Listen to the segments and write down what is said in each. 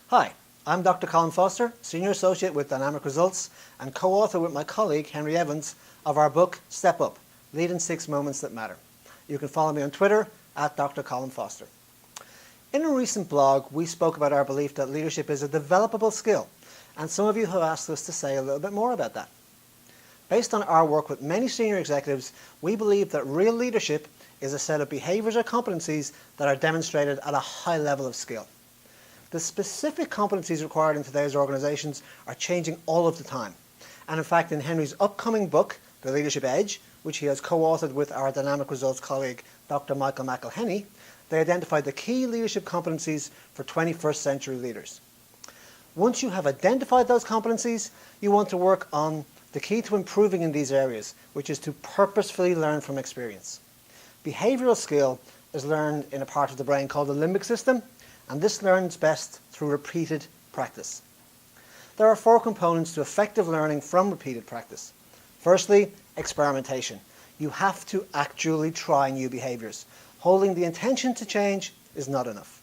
Hi, I'm Dr. Colm Foster, Senior Associate with Dynamic Results and co-author with my colleague Henry Evans of our book Step Up, Leading 6 Moments That Matter. You can follow me on Twitter at Dr. Colm Foster. In a recent blog, we spoke about our belief that leadership is a developable skill, and some of you have asked us to say a little bit more about that. Based on our work with many senior executives, we believe that real leadership is a set of behaviors or competencies that are demonstrated at a high level of skill. The specific competencies required in today's organizations are changing all of the time. And in fact, in Henry's upcoming book, The Leadership Edge, which he has co-authored with our Dynamic Results colleague, Dr. Michael McElhenney, they identified the key leadership competencies for 21st century leaders. Once you have identified those competencies, you want to work on the key to improving in these areas, which is to purposefully learn from experience. Behavioral skill is learned in a part of the brain called the limbic system, and this learns best through repeated practice. There are 4 components to effective learning from repeated practice. Firstly, experimentation. You have to actually try new behaviors. Holding the intention to change is not enough.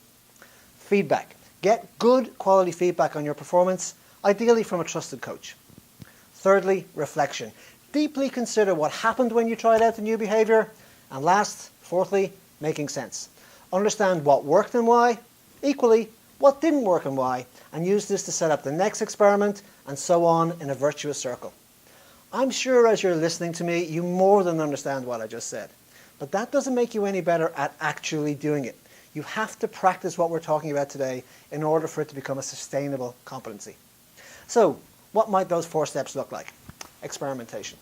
Feedback. Get good quality feedback on your performance, ideally from a trusted coach. Thirdly, reflection. Deeply consider what happened when you tried out the new behavior. And last, fourthly, making sense. Understand what worked and why, equally, what didn't work and why, and use this to set up the next experiment, and so on in a virtuous circle. I'm sure as you're listening to me, you more than understand what I just said. But that doesn't make you any better at actually doing it. You have to practice what we're talking about today in order for it to become a sustainable competency. So, what might those 4 steps look like? Experimentation.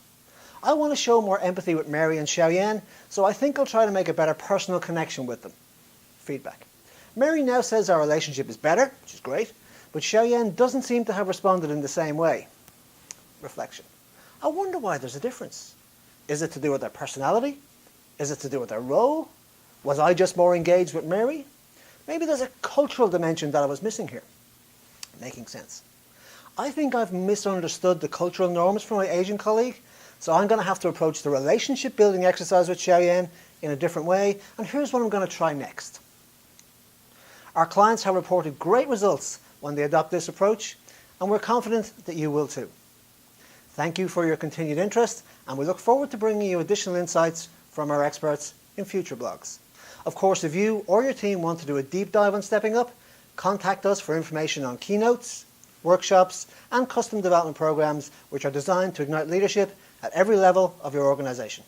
I want to show more empathy with Mary and Xiaoyan, so I think I'll try to make a better personal connection with them. Feedback. Mary now says our relationship is better, which is great, but Xiaoyan doesn't seem to have responded in the same way. Reflection. I wonder why there's a difference. Is it to do with their personality? Is it to do with their role? Was I just more engaged with Mary? Maybe there's a cultural dimension that I was missing here. Making sense. I think I've misunderstood the cultural norms from my Asian colleague, so I'm going to have to approach the relationship building exercise with Xiaoyan in a different way, and here's what I'm going to try next. Our clients have reported great results when they adopt this approach, and we're confident that you will too. Thank you for your continued interest, and we look forward to bringing you additional insights from our experts in future blogs. Of course, if you or your team want to do a deep dive on Stepping Up, contact us for information on keynotes, workshops, and custom development programs which are designed to ignite leadership at every level of your organization.